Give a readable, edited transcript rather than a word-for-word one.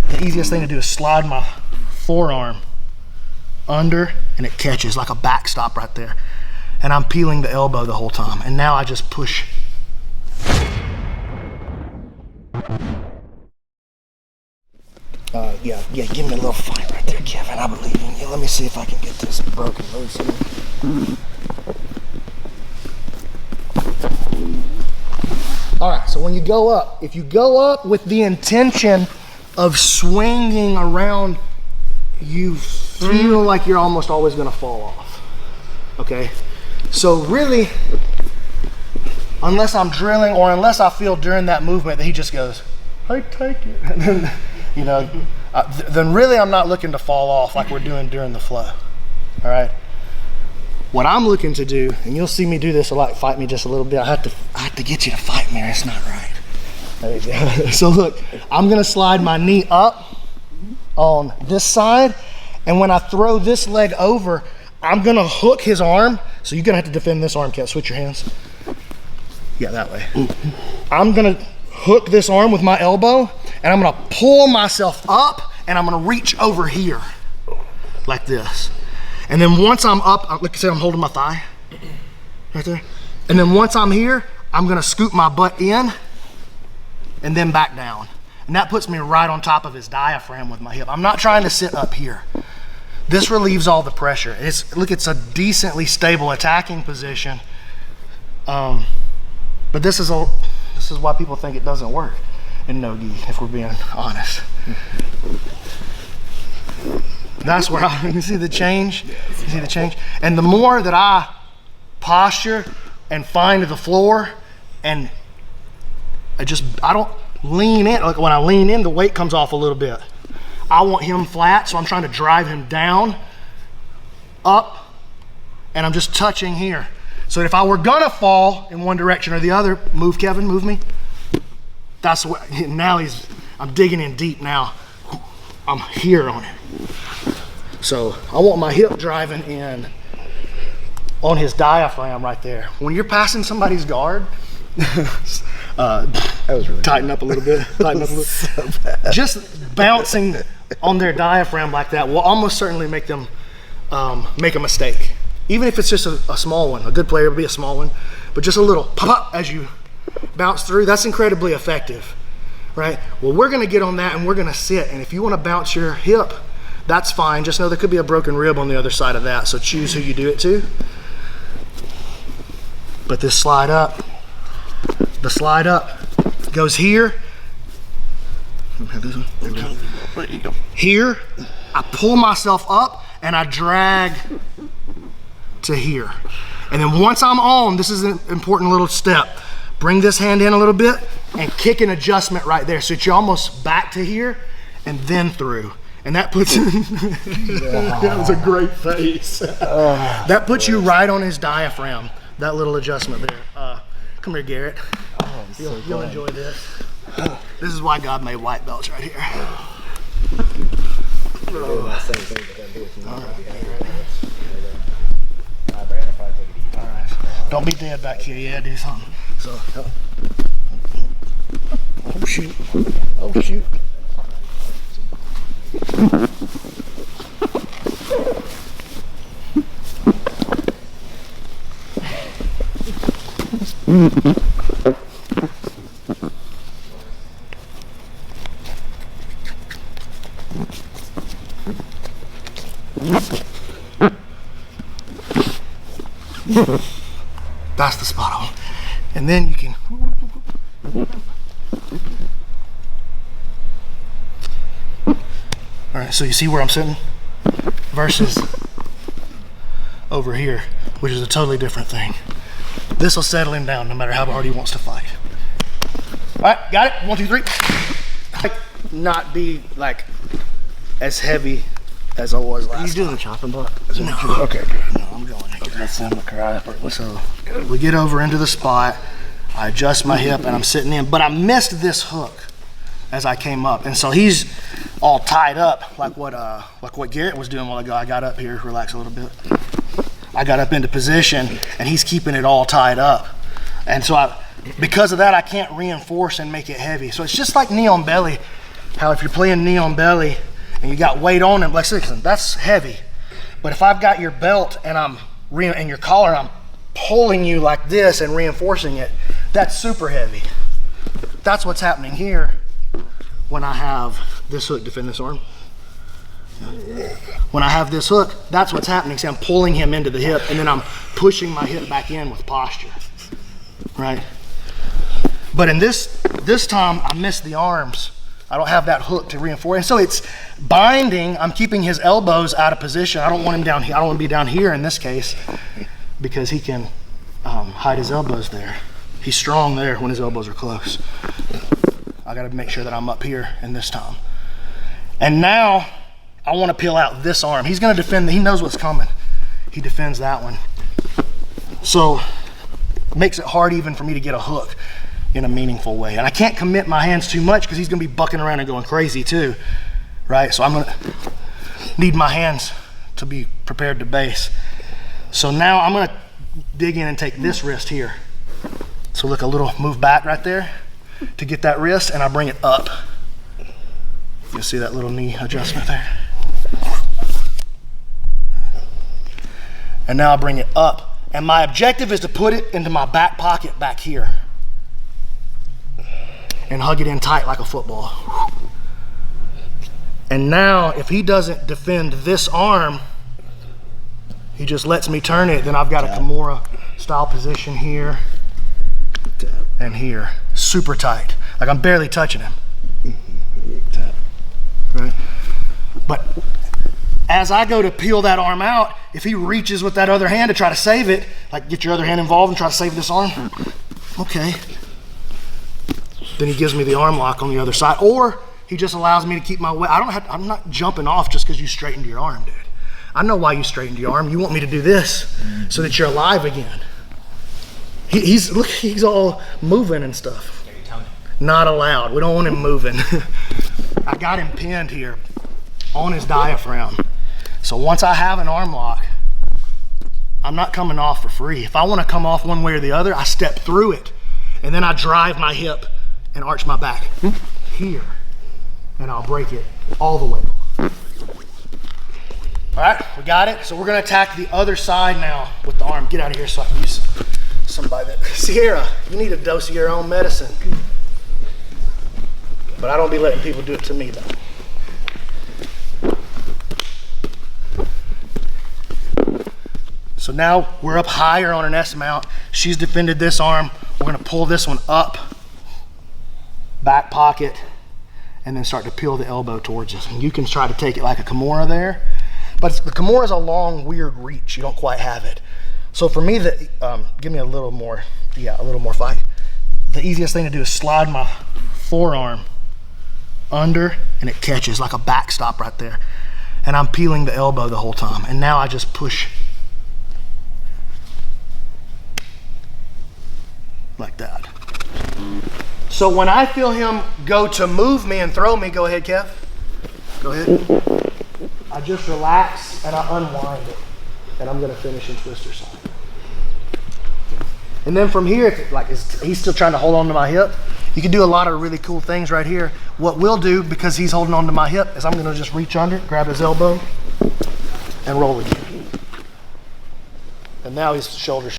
the easiest thing to do is slide my forearm under, and it catches like a backstop right there. And I'm peeling the elbow the whole time. And now I just push. Yeah, give me a little fight right there, Kevin. I believe in you. Let me see if I can get this broken loose here. All right, so when you go up, if you go up with the intention of swinging around, you feel like you're almost always gonna fall off, okay? So really, unless I'm drilling or unless I feel during that movement that he just goes, I take it, and then, you know, then really I'm not looking to fall off like we're doing during the flow, all right? What I'm looking to do, and you'll see me do this a lot, fight me just a little bit. I have to get you to fight me, or it's not right. There you go. So look, I'm gonna slide my knee up on this side, and when I throw this leg over, I'm gonna hook his arm. So you're gonna have to defend this arm, Kev. Switch your hands. Yeah, that way. I'm gonna hook this arm with my elbow, and I'm gonna pull myself up, and I'm gonna reach over here, like this. And then once I'm up, like I said, I'm holding my thigh, right there. And then once I'm here, I'm gonna scoop my butt in, and then back down. And that puts me right on top of his diaphragm with my hip. I'm not trying to sit up here. This relieves all the pressure. Look, it's a decently stable attacking position. But this is why people think it doesn't work in no-gi, if we're being honest. That's where you see the change? You see the change? And the more that I posture and find the floor, and I don't lean in. Like when I lean in, the weight comes off a little bit. I want him flat, so I'm trying to drive him down, up, and I'm just touching here. So if I were gonna fall in one direction or the other, move Kevin, move me. That's what, now I'm digging in deep now. I'm here on it. So I want my hip driving in on his diaphragm right there. When you're passing somebody's guard, that was really tighten up a little bit. Tighten up a little. So bad. Just bouncing on their diaphragm like that will almost certainly make them make a mistake. Even if it's just a small one. A good player would be a small one, but just a little pop-up as you bounce through. That's incredibly effective, right? Well, we're gonna get on that and we're gonna sit. And if you wanna bounce your hip, that's fine. Just know there could be a broken rib on the other side of that. So choose who you do it to. But this slide up, the slide up goes here. This one. There you go. Here, I pull myself up and I drag to here. And then once I'm on, this is an important little step. Bring this hand in a little bit and kick an adjustment right there. So you're almost back to here and then through. And that puts, that was a great face. That puts you right on his diaphragm, that little adjustment there. Come here, Garrett. You'll enjoy this. This is why God made white belts right here. All right. Don't be dead back here. Yeah, do something. So, oh shoot. Oh shoot. That's the spot on. And then you can all right, so you see where I'm sitting versus over here, which is a totally different thing. This will settle him down no matter how hard he wants to fight. All right, got it? 1, 2, 3. Like, not be like as heavy as I was last time. You doing the chopping block? No. Okay, good. No, I'm going. So we get over into the spot. I adjust my hip and I'm sitting in, but I missed this hook as I came up, and so he's all tied up like what Garrett was doing a while ago. I got up here, relax a little bit. I got up into position, and he's keeping it all tied up, and so because of that, I can't reinforce and make it heavy. So it's just like knee on belly. how if you're playing knee on belly and you got weight on him, like listen, that's heavy. But if I've got your belt and and your collar, I'm pulling you like this and reinforcing it, that's super heavy. That's what's happening here when I have this hook. Defend this arm. When I have this hook, that's what's happening. See, I'm pulling him into the hip and then I'm pushing my hip back in with posture, right? But in this time, I missed the arms. I don't have that hook to reinforce. And so it's binding. I'm keeping his elbows out of position. I don't want him down here. I don't want to be down here in this case because he can hide his elbows there. He's strong there when his elbows are close. I got to make sure that I'm up here in this time. And now I want to peel out this arm. He's going to defend. He knows what's coming. He defends that one. So it makes it hard even for me to get a hook in a meaningful way. And I can't commit my hands too much because he's going to be bucking around and going crazy too, right? So I'm going to need my hands to be prepared to base. So now I'm going to dig in and take this wrist here. So look, a little move back right there to get that wrist, and I bring it up. You see that little knee adjustment there? And now I bring it up. And my objective is to put it into my back pocket back here and hug it in tight like a football. And now if he doesn't defend this arm, he just lets me turn it, then I've got a Kimura style position here and here, super tight. Like I'm barely touching him. Right? But as I go to peel that arm out, if he reaches with that other hand to try to save it, like get your other hand involved and try to save this arm, okay. Then he gives me the arm lock on the other side, or he just allows me to keep my weight. I'm not jumping off just because you straightened your arm, dude. I know why you straightened your arm. You want me to do this so that you're alive again. He's all moving and stuff. Not allowed. We don't want him moving. I got him pinned here on his diaphragm. So once I have an arm lock, I'm not coming off for free. If I want to come off one way or the other, I step through it and then I drive my hip and arch my back here, and I'll break it all the way. All right, we got it. So we're gonna attack the other side now with the arm. Get out of here so I can use somebody that, Sierra, you need a dose of your own medicine. But I don't be letting people do it to me though. So now we're up higher on an S mount. She's defended this arm. We're gonna pull this one up, back pocket, and then start to peel the elbow towards us. And you can try to take it like a Kimura there, but the Kimura is a long, weird reach. You don't quite have it. So for me, give me a little more fight. The easiest thing to do is slide my forearm under, and it catches like a backstop right there. And I'm peeling the elbow the whole time. And now I just push like that. So when I feel him go to move me and throw me, go ahead, Kev. Go ahead. I just relax and I unwind it. And I'm gonna finish in twister side. And then from here, if he's still trying to hold on to my hip, you can do a lot of really cool things right here. What we'll do, because he's holding on to my hip, is I'm gonna just reach under, grab his elbow, and roll again. And now his shoulders